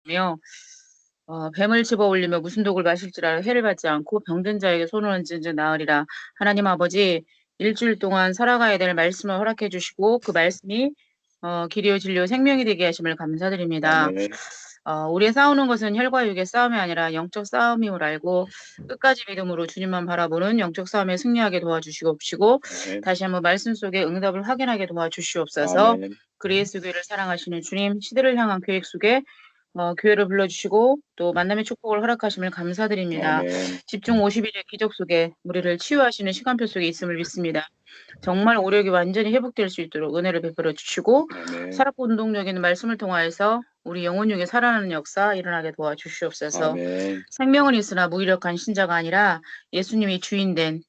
며 뱀을 집어 올리며 무슨 독을 마실줄 알아 해를 받지 않고 병든 자에게 손을 얹은즉 나으리라. 하나님 아버지, 일주일 동안 살아가야 될 말씀을 허락해 주시고 그 말씀이 길이요 진리요 생명이 되게 하심을 감사드립니다. 아멘. 우리의 싸우는 것은 혈과 육의 싸움이 아니라 영적 싸움임을 알고 끝까지 믿음으로 주님만 바라보는 영적 싸움에 승리하게 도와주시옵시고 아멘. 다시 한번 말씀 속에 응답을 확인하게 도와주시옵소서. 아멘. 그리스도 교회를 사랑하시는 주님, 시대를 향한 계획 속에 교회를 불러주시고 또 만남의 축복을 허락하심을 감사드립니다. 아멘. 집중 50일의 기적 속에 우리를 치유하시는 시간표 속에 있음을 믿습니다. 정말 오력이 완전히 회복될 수 있도록 은혜를 베풀어 주시고 아멘. 살았고 운동력있는 말씀을 통하여서 우리 영혼 중에 살아나는 역사 일어나게 도와주시옵소서. 아멘. 생명은 있으나 무기력한 신자가 아니라 예수님이 주인된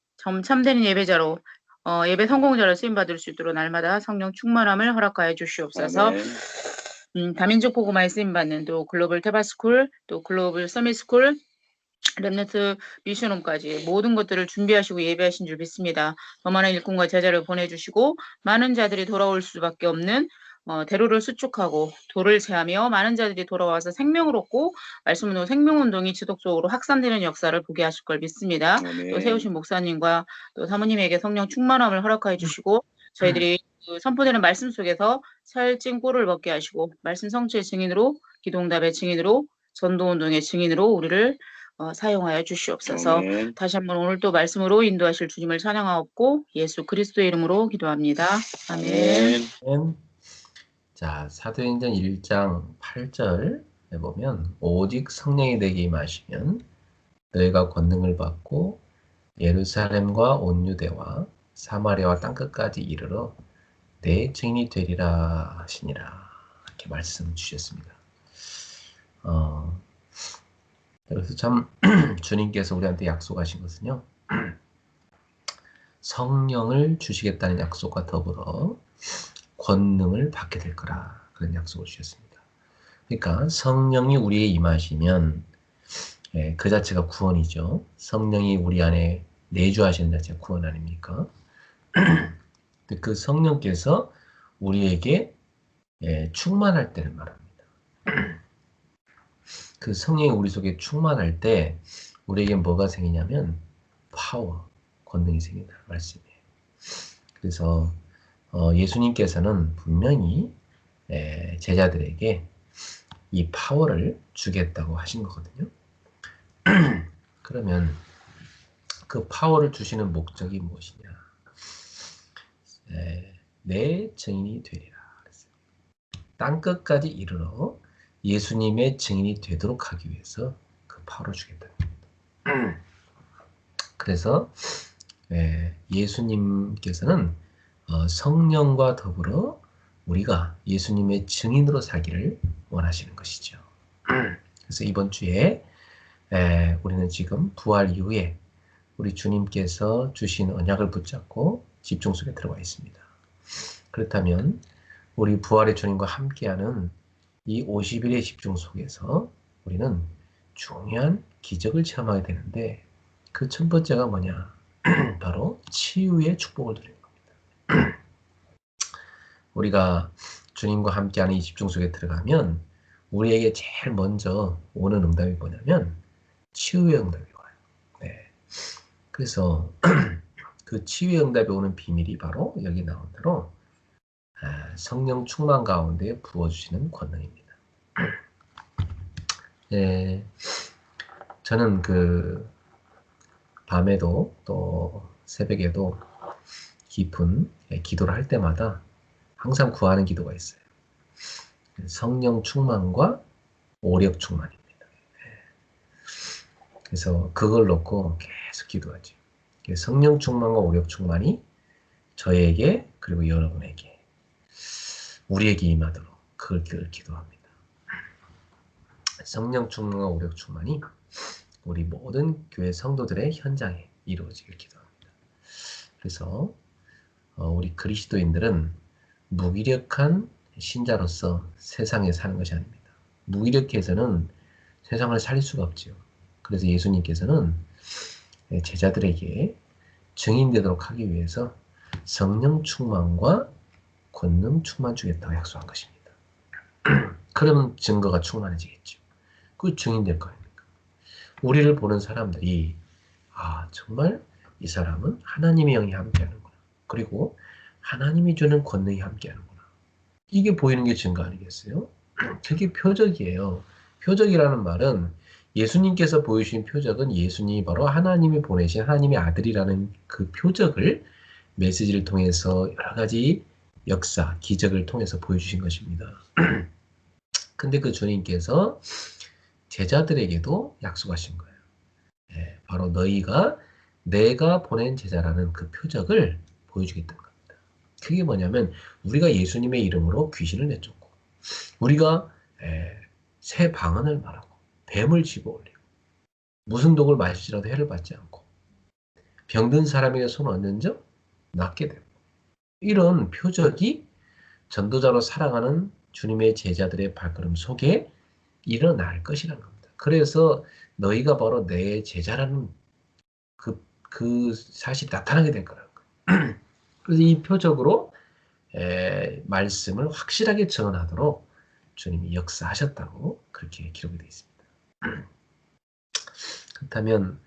참된 예배자로 예배 성공자로 쓰임받을 수 있도록 날마다 성령 충만함을 허락하여 주시옵소서. 아멘. 다민족 복음화에 쓰임받는 또 글로벌 테바스쿨, 또 글로벌 서밋스쿨, 렘넌트 미션홈까지 모든 것들을 준비하시고 예배하신 줄 믿습니다. 더 많은 일꾼과 제자를 보내주시고 많은 자들이 돌아올 수밖에 없는 대로를 수축하고 돌을 세하며 많은 자들이 돌아와서 생명을 얻고 말씀으로 생명운동이 지속적으로 확산되는 역사를 보게 하실 걸 믿습니다. 아멘. 또 세우신 목사님과 또 사모님에게 성령 충만함을 허락해 주시고 저희들이 그 선포되는 말씀 속에서 살찐 꼴을 먹게 하시고 말씀 성취의 증인으로 기도응답의 증인으로 전도운동의 증인으로 우리를 사용하여 주시옵소서. 아멘. 다시 한번 오늘 또 말씀으로 인도하실 주님을 찬양하옵고 예수 그리스도의 이름으로 기도합니다. 아멘. 아멘. 자, 사도행전 1장 8절에 보면 오직 성령이 내게 임하시면 너희가 권능을 받고 예루살렘과 온 유대와 사마리아와 땅끝까지 이르러 내 증인이 되리라 하시니라. 이렇게 말씀 주셨습니다. 그래서 참 주님께서 우리한테 약속하신 것은요. 성령을 주시겠다는 약속과 더불어 권능을 받게 될 거라 그런 약속을 주셨습니다. 그러니까 성령이 우리에 임하시면 그 자체가 구원이죠. 성령이 우리 안에 내주하시는 자체가 구원 아닙니까? 그 성령께서 우리에게 충만할 때를 말합니다. 그 성령이 우리 속에 충만할 때 우리에게 뭐가 생기냐면 파워, 권능이 생긴다 말씀이에요. 그래서 예수님께서는 분명히 제자들에게 이 파워를 주겠다고 하신 거거든요. 그러면 그 파워를 주시는 목적이 무엇이냐? 내 증인이 되리라. 땅끝까지 이르러 예수님의 증인이 되도록 하기 위해서 그 파워를 주겠다는 겁니다. 그래서 예수님께서는 성령과 더불어 우리가 예수님의 증인으로 살기를 원하시는 것이죠. 그래서 이번 주에 우리는 지금 부활 이후에 우리 주님께서 주신 언약을 붙잡고 집중 속에 들어가 있습니다. 그렇다면 우리 부활의 주님과 함께하는 이 50일의 집중 속에서 우리는 중요한 기적을 체험하게 되는데 그 첫 번째가 뭐냐? 바로 치유의 축복을 드리는 겁니다. 우리가 주님과 함께하는 이 집중 속에 들어가면 우리에게 제일 먼저 오는 응답이 뭐냐면 치유의 응답이 와요. 네. 그래서 그 치유의 응답이 오는 비밀이 바로 여기 나온 대로 성령 충만 가운데 부어주시는 권능입니다. 저는 그 밤에도 또 새벽에도 깊은 기도를 할 때마다 항상 구하는 기도가 있어요. 성령 충만과 오력 충만입니다. 그래서 그걸 놓고 계속 기도하죠. 성령 충만과 오력 충만이 저에게 그리고 여러분에게 우리에게 임하도록 그걸 기도합니다. 성령 충만과 오력 충만이 우리 모든 교회 성도들의 현장에 이루어지길 기도합니다. 그래서 우리 그리스도인들은 무기력한 신자로서 세상에 사는 것이 아닙니다. 무기력해서는 세상을 살릴 수가 없지요. 그래서 예수님께서는 제자들에게 증인되도록 하기 위해서 성령 충만과 권능 충만 주겠다고 약속한 것입니다. 그러면 증거가 충만해지겠죠. 그 증인될 거 아닙니까? 우리를 보는 사람들이 정말 이 사람은 하나님의 영이 함께하는구나. 그리고 하나님이 주는 권능이 함께하는구나. 이게 보이는 게 증거 아니겠어요? 그게 표적이에요. 표적이라는 말은 예수님께서 보여주신 표적은 예수님이 바로 하나님이 보내신 하나님의 아들이라는 그 표적을 메시지를 통해서 여러 가지 역사, 기적을 통해서 보여주신 것입니다. 근데 그 주님께서 제자들에게도 약속하신 거예요. 바로 너희가 내가 보낸 제자라는 그 표적을 보여주겠다는 겁니다. 그게 뭐냐면 우리가 예수님의 이름으로 귀신을 내쫓고 우리가 새 방언을 말하고 뱀을 집어올리고 무슨 독을 마실지라도 해를 받지 않고 병든 사람에게 손 얹는 적 낫게 되고 이런 표적이 전도자로 살아가는 주님의 제자들의 발걸음 속에 일어날 것이라는 겁니다. 그래서 너희가 바로 내 제자라는 그 사실이 나타나게 될 거라는 거예요. 그래서 이 표적으로 말씀을 확실하게 전하도록 주님이 역사하셨다고 그렇게 기록이 되어 있습니다. 그렇다면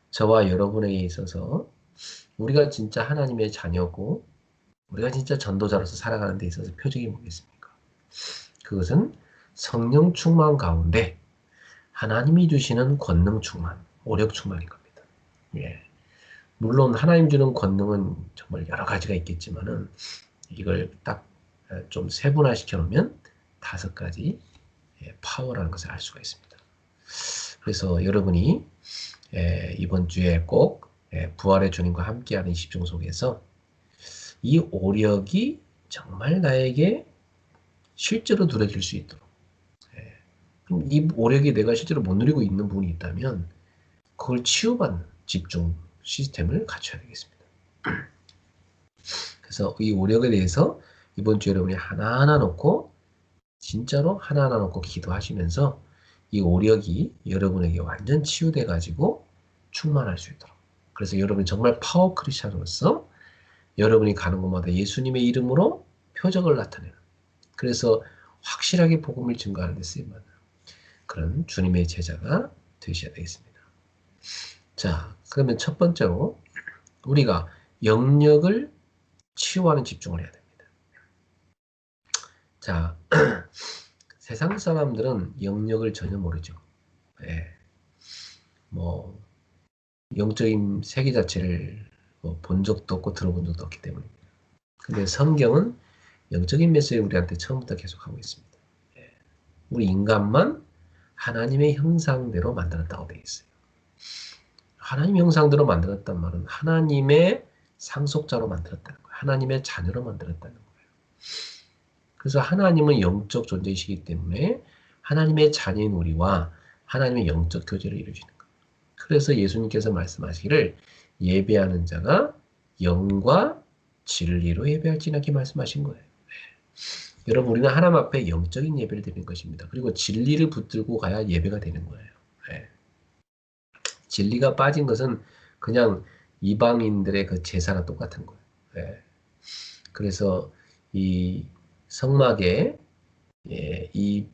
저와 여러분에게 있어서 우리가 진짜 하나님의 자녀고 우리가 진짜 전도자로서 살아가는 데 있어서 표적이 뭐겠습니까? 그것은 성령 충만 가운데 하나님이 주시는 권능 충만, 오력 충만인 겁니다. 예. 물론 하나님 주는 권능은 정말 여러 가지가 있겠지만은 이걸 딱 좀 세분화시켜 놓으면 5가지 파워라는 것을 알 수가 있습니다. 그래서 여러분이 이번 주에 꼭 부활의 주님과 함께하는 이 집중 속에서 이 오력이 정말 나에게 실제로 누려질 수 있도록 그럼 이 오력이 내가 실제로 못 누리고 있는 부분이 있다면 그걸 치유받는 집중 시스템을 갖춰야 되겠습니다. 그래서 이 오력에 대해서 이번 주 여러분이 하나하나 놓고 진짜로 하나하나 놓고 기도하시면서 이 오력이 여러분에게 완전 치유돼 가지고 충만할 수 있도록 그래서 여러분이 정말 파워 크리스찬으로서 여러분이 가는 곳마다 예수님의 이름으로 표적을 나타내는 그래서 확실하게 복음을 증거하는 데 쓰임받는 그런 주님의 제자가 되셔야 되겠습니다. 자, 그러면 첫 번째로 우리가 영역을 치유하는 집중을 해야 됩니다. 자, 세상 사람들은 영역을 전혀 모르죠. 영적인 세계 자체를 본 적도 없고 들어본 적도 없기 때문입니다. 근데 성경은 영적인 메시지를 우리한테 처음부터 계속하고 있습니다. 우리 인간만 하나님의 형상대로 만들었다고 되어 있어요. 하나님 형상대로 만들었단 말은 하나님의 상속자로 만들었다는 거예요. 하나님의 자녀로 만들었다는 거예요. 그래서 하나님은 영적 존재이시기 때문에 하나님의 자녀인 우리와 하나님의 영적 교제를 이루시는 거예요. 그래서 예수님께서 말씀하시기를 예배하는 자가 영과 진리로 예배할지나 이렇게 말씀하신 거예요. 여러분 우리는 하나님 앞에 영적인 예배를 드리는 것입니다. 그리고 진리를 붙들고 가야 예배가 되는 거예요. 진리가 빠진 것은 그냥 이방인들의 그 제사랑 똑같은 거예요. 그래서 이 성막에 이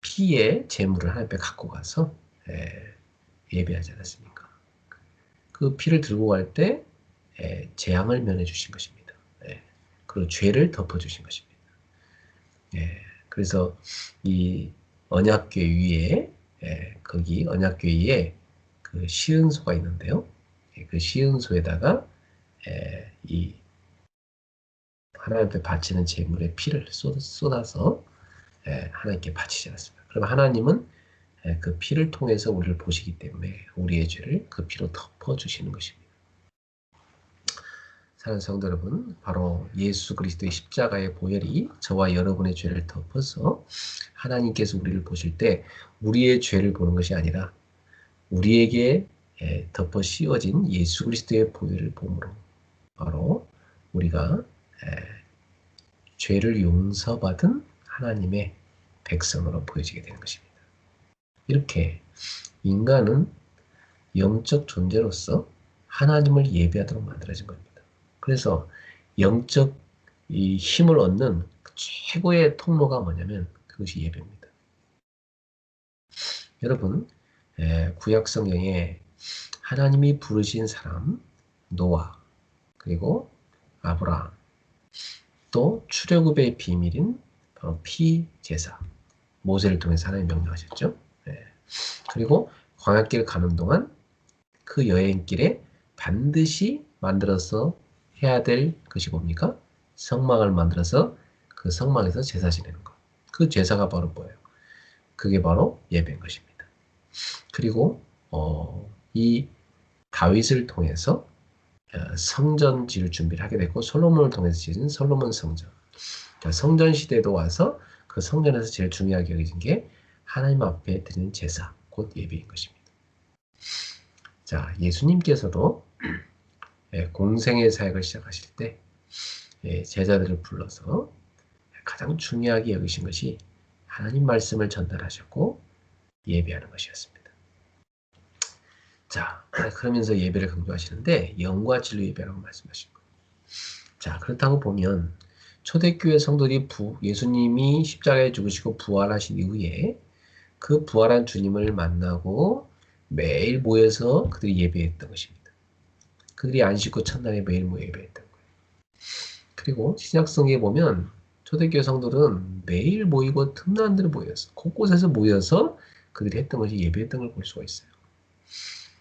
피의 제물을 하나님 앞에 갖고 가서 예배하지 않았습니까? 그 피를 들고 갈 때 재앙을 면해 주신 것입니다. 그리고 죄를 덮어 주신 것입니다. 그래서 이 언약궤 위에 거기 언약궤 위에 그 시은소가 있는데요. 그 시은소에다가 이 하나님 앞에 바치는 제물의 피를 쏟아서 하나님께 바치지 않았습니다. 그럼 하나님은 그 피를 통해서 우리를 보시기 때문에 우리의 죄를 그 피로 덮어주시는 것입니다. 사랑하는 성도 여러분, 바로 예수 그리스도의 십자가의 보혈이 저와 여러분의 죄를 덮어서 하나님께서 우리를 보실 때 우리의 죄를 보는 것이 아니라 우리에게 덮어 씌워진 예수 그리스도의 보혈을 보므로 바로 우리가 죄를 용서받은 하나님의 백성으로 보여지게 되는 것입니다. 이렇게 인간은 영적 존재로서 하나님을 예배하도록 만들어진 겁니다. 그래서 영적 이 힘을 얻는 최고의 통로가 뭐냐면 그것이 예배입니다. 여러분, 구약 성경에 하나님이 부르신 사람 노아, 그리고 아브라함, 또 출애굽의 비밀인 바로 피제사, 모세를 통해서 하나님 명령하셨죠. 그리고 광야길 가는 동안 그 여행길에 반드시 만들어서 해야 될 것이 뭡니까? 성막을 만들어서 그 성막에서 제사 지내는 것. 그 제사가 바로 뭐예요? 그게 바로 예배인 것입니다. 그리고 이 다윗을 통해서 성전 지을 준비를 하게 됐고, 솔로몬을 통해서 지은 솔로몬 성전. 그러니까 성전 시대도 와서 그 성전에서 제일 중요하게 여겨진 게 하나님 앞에 드리는 제사, 곧 예배인 것입니다. 자, 예수님께서도 공생의 사역을 시작하실 때 제자들을 불러서 가장 중요하게 여기신 것이 하나님 말씀을 전달하셨고 예배하는 것이었습니다. 자, 그러면서 예배를 강조하시는데 영과 진로 예배라고 말씀하신 거예요. 자, 그렇다고 보면 초대교회 성도들이 예수님이 십자가에 죽으시고 부활하신 이후에 그 부활한 주님을 만나고 매일 모여서 그들이 예배했던 것입니다. 그들이 안식 후 첫날에 매일 모여 예배했던 거예요. 그리고 신약성경에 보면 초대교회 성도들은 매일 모이고 틈나는 대로 모여서 곳곳에서 모여서 그들이 했던 것이 예배했던 걸 볼 수가 있어요.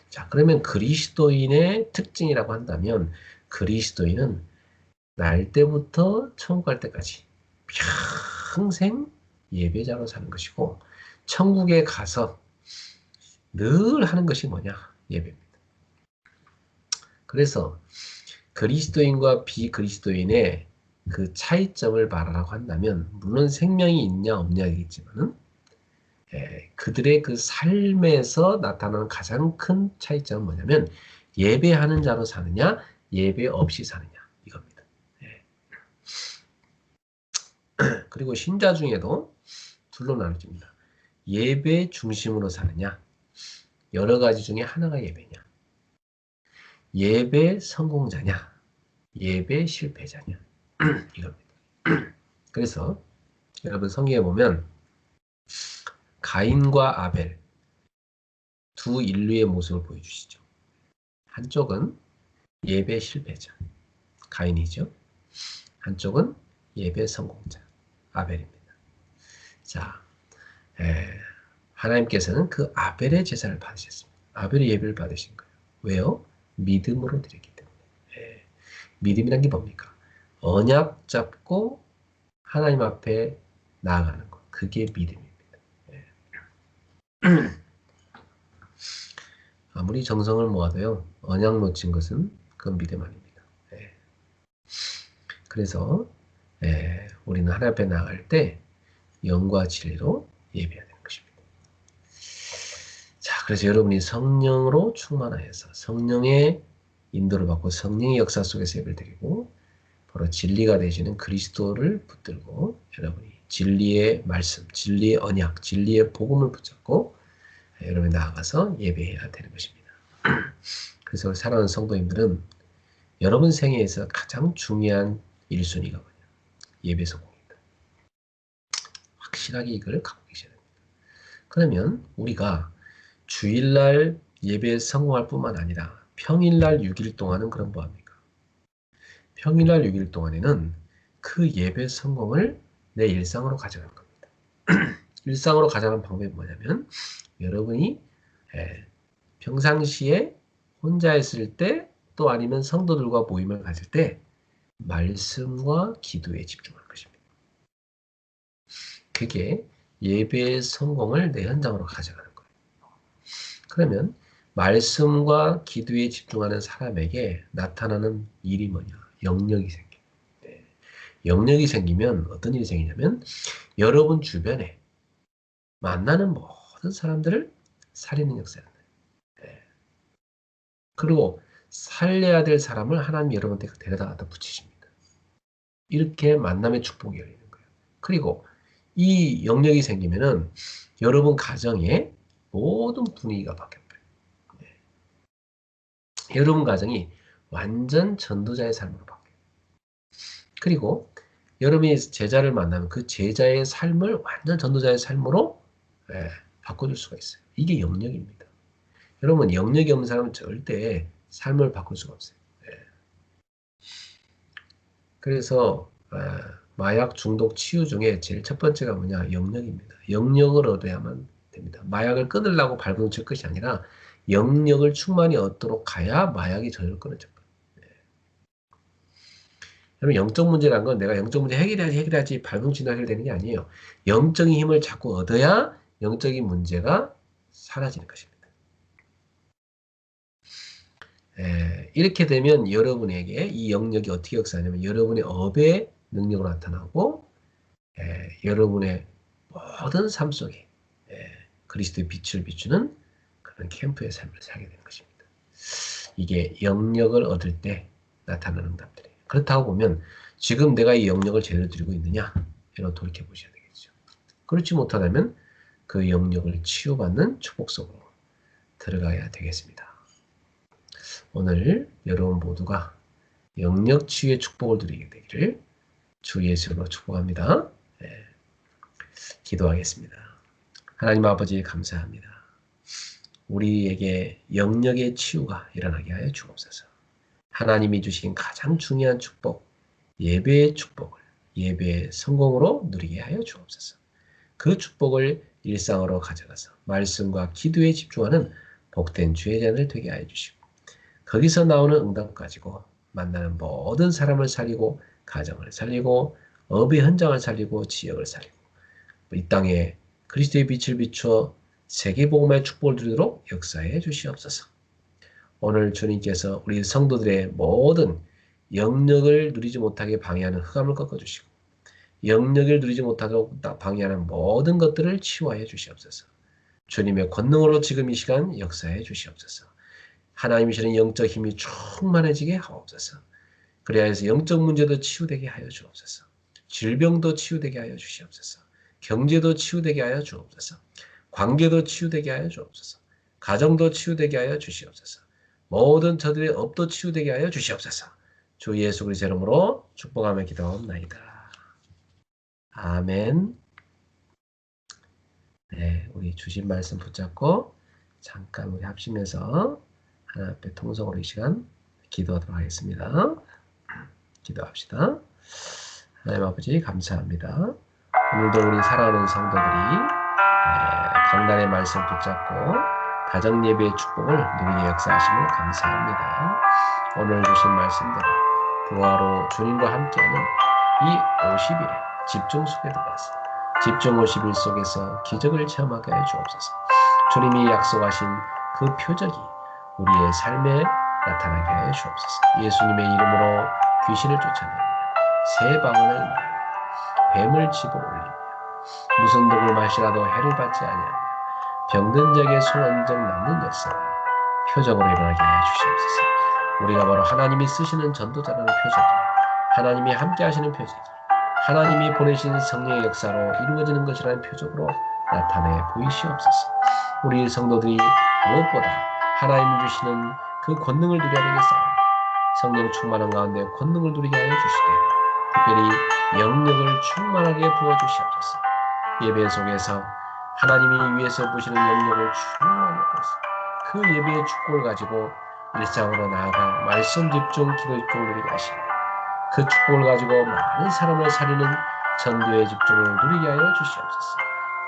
자, 그러면 그리스도인의 특징이라고 한다면 그리스도인은 날 때부터 천국 갈 때까지 평생 예배자로 사는 것이고 천국에 가서 늘 하는 것이 뭐냐? 예배입니다. 그래서 그리스도인과 비그리스도인의 그 차이점을 말하라고 한다면 물론 생명이 있냐 없냐이겠지만은 그들의 그 삶에서 나타나는 가장 큰 차이점은 뭐냐면 예배하는 자로 사느냐 예배 없이 사느냐 이겁니다. 그리고 신자 중에도 둘로 나눠집니다. 예배 중심으로 사느냐 여러 가지 중에 하나가 예배냐 예배 성공자냐 예배 실패자냐 이겁니다. 그래서 여러분 성경에 보면 가인과 아벨 두 인류의 모습을 보여주시죠. 한쪽은 예배 실패자 가인이죠. 한쪽은 예배 성공자 아벨입니다. 자, 하나님께서는 그 아벨의 제사를 받으셨습니다. 아벨의 예배를 받으신 거예요. 왜요? 믿음으로 드렸기 때문에. 믿음이란 게 뭡니까? 언약 잡고 하나님 앞에 나아가는 것. 그게 믿음입니다. 아무리 정성을 모아도요. 언약 놓친 것은 그건 믿음 아닙니다. 그래서 우리는 하나님 앞에 나아갈 때 영과 진리로 예배해야 되는 것입니다. 자, 그래서 여러분이 성령으로 충만하여서 성령의 인도를 받고 성령의 역사 속에서 예배를 드리고 바로 진리가 되시는 그리스도를 붙들고 여러분이 진리의 말씀, 진리의 언약, 진리의 복음을 붙잡고 여러분이 나아가서 예배해야 되는 것입니다. 그래서 사랑하는 성도님들은 여러분 생애에서 가장 중요한 1순위가 뭐냐? 예배 성공입니다. 확실하게 이걸 갖고 계셔야 됩니다. 그러면 우리가 주일날 예배에 성공할 뿐만 아니라 평일날 6일 동안은 그럼 뭐합니까? 평일날 6일 동안에는 그 예배 성공을 내 일상으로 가져가는 겁니다. 일상으로 가져가는 방법이 뭐냐면 여러분이 평상시에 혼자 있을 때 또 아니면 성도들과 모임을 가질 때 말씀과 기도에 집중하는 것입니다. 그게 예배의 성공을 내 현장으로 가져가는 거예요. 그러면 말씀과 기도에 집중하는 사람에게 나타나는 일이 뭐냐? 영역이 생겨요. 영역이 생기면 어떤 일이 생기냐면 여러분 주변에 만나는 모든 사람들을 살리는 역사를 해요. 그리고 살려야 될 사람을 하나님 여러분한테 데려다 갖다 붙이십니다. 이렇게 만남의 축복이 열리는 거예요. 그리고 이 영역이 생기면은 여러분 가정의 모든 분위기가 바뀌어요. 여러분 가정이 완전 전도자의 삶으로 바뀌어요. 그리고 여러분이 제자를 만나면 그 제자의 삶을 완전 전도자의 삶으로 바꿔줄 수가 있어요. 이게 영역입니다. 여러분, 영역이 없는 사람은 절대 삶을 바꿀 수가 없어요. 예. 그래서 마약 중독 치유 중에 제일 첫 번째가 뭐냐? 영역입니다. 영역을 얻어야만 됩니다. 마약을 끊으려고 발버둥 칠 것이 아니라 영역을 충만히 얻도록 가야 마약이 저절로 끊어질 거예요. 여러분, 영적 문제란 건 내가 영적 문제 해결해야지 발버둥 친다고 해결되는 게 아니에요. 영적인 힘을 자꾸 얻어야 영적인 문제가 사라지는 것입니다. 이렇게 되면 여러분에게 이 영역이 어떻게 역사하냐면 여러분의 업의 능력으로 나타나고 여러분의 모든 삶 속에 그리스도의 빛을 비추는 그런 캠프의 삶을 살게 되는 것입니다. 이게 영역을 얻을 때 나타나는 응답들이에요. 그렇다고 보면 지금 내가 이 영역을 제대로 드리고 있느냐? 여러분 돌이켜 보셔야 되겠죠. 그렇지 못하다면 그 영역을 치유받는 축복 속으로 들어가야 되겠습니다. 오늘 여러분 모두가 영역 치유의 축복을 누리게 되기를 주 예수로 축복합니다. 기도하겠습니다. 하나님 아버지 감사합니다. 우리에게 영역의 치유가 일어나게 하여 주옵소서. 하나님이 주신 가장 중요한 축복, 예배의 축복을 예배의 성공으로 누리게 하여 주옵소서. 그 축복을 일상으로 가져가서 말씀과 기도에 집중하는 복된 주의 자들 되게 하여 주시고 거기서 나오는 응답 가지고 만나는 모든 사람을 살리고 가정을 살리고 업의 현장을 살리고 지역을 살리고 이 땅에 그리스도의 빛을 비추어 세계복음의 축복을 누리도록 역사해 주시옵소서. 오늘 주님께서 우리 성도들의 모든 영역을 누리지 못하게 방해하는 흑암을 꺾어주시고 영역을 누리지 못하도록 방해하는 모든 것들을 치유하여 주시옵소서. 주님의 권능으로 지금 이 시간 역사해 주시옵소서. 하나님이 주시는 영적 힘이 충만해지게 하옵소서. 그래야 해서 영적 문제도 치유되게 하여 주옵소서. 질병도 치유되게 하여 주시옵소서. 경제도 치유되게 하여 주옵소서. 관계도 치유되게 하여 주옵소서. 가정도 치유되게 하여 주시옵소서. 모든 저들의 업도 치유되게 하여 주시옵소서. 주 예수 그리스도의 이름으로 축복하며 기도하옵나이다. 아멘. 네, 우리 주신 말씀 붙잡고 잠깐 우리 합심해서 하나님 앞에 통성으로 이 시간 기도하도록 하겠습니다. 기도합시다. 하나님 아버지 감사합니다. 오늘도 우리 사랑하는 성도들이 강단의 말씀 붙잡고 가정예배의 축복을 누리게 역사하심을 감사합니다. 오늘 주신 말씀대로 부활로 주님과 함께하는 이 50일에 집중 속에 들어가서 집중 50일 속에서 기적을 체험하게 해 주옵소서. 주님이 약속하신 그 표적이 우리의 삶에 나타나게 하여 주옵소서. 예수님의 이름으로 귀신을 쫓아내며 새 방언을 말하며 뱀을 집어올리며 무슨 독을 마시라도 해를 받지 아니하며 병든 자에게 소원적 낫는 역사가 표적으로 일어나게 하여 주시옵소서. 우리가 바로 하나님이 쓰시는 전도자라는 표적이 하나님이 함께 하시는 표적이 하나님이 보내신 성령의 역사로 이루어지는 것이라는 표적으로 나타내 보이시옵소서. 우리 성도들이 무엇보다 하나님이 주시는 그 권능을 누려야 되겠사옵니다. 성령 충만한 가운데 권능을 누리게 하여 주시되 특별히 영역을 충만하게 부어주시옵소서. 예배 속에서 하나님이 위에서 부시는 영역을 충만하게 부어서 그 예배의 축복을 가지고 일상으로 나아가 말씀 집중, 기도 집중을 누리게 하시고 그 축복을 가지고 많은 사람을 살리는 전도의 집중을 누리게 하여 주시옵소서.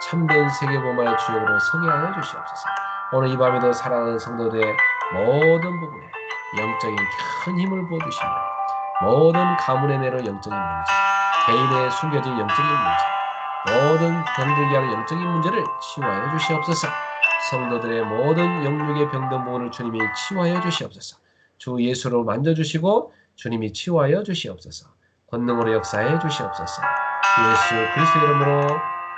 참된 세계복음화의 주역으로 서게 하여 주시옵소서. 오늘 이 밤에도 사랑하는 성도들의 모든 부분에 영적인 큰 힘을 부어주시며 모든 가문의 내로 영적인 문제, 개인의 숨겨진 영적인 문제, 모든 병들게 하는 영적인 문제를 치유하여 주시옵소서. 성도들의 모든 영육의 병든 부분을 주님이 치유하여 주시옵소서. 주 예수로 만져주시고 주님이 치유하여 주시옵소서. 권능으로 역사해 주시옵소서. 예수 그리스도 이름으로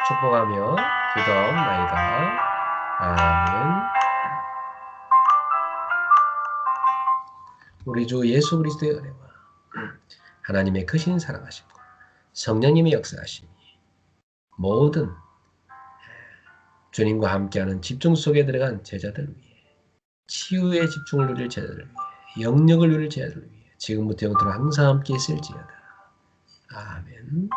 축복하며 기도하옵나이다. 아멘. 우리 주 예수 그리스도의 은혜와 하나님의 크신 사랑하심과 성령님의 역사하심이 모든 주님과 함께하는 집중 속에 들어간 제자들을 위해 치유의 집중을 누릴 제자들을 위해 영역을 누릴 제자들을 위해 지금부터 영원토록 항상 함께 있을지어다. 아멘.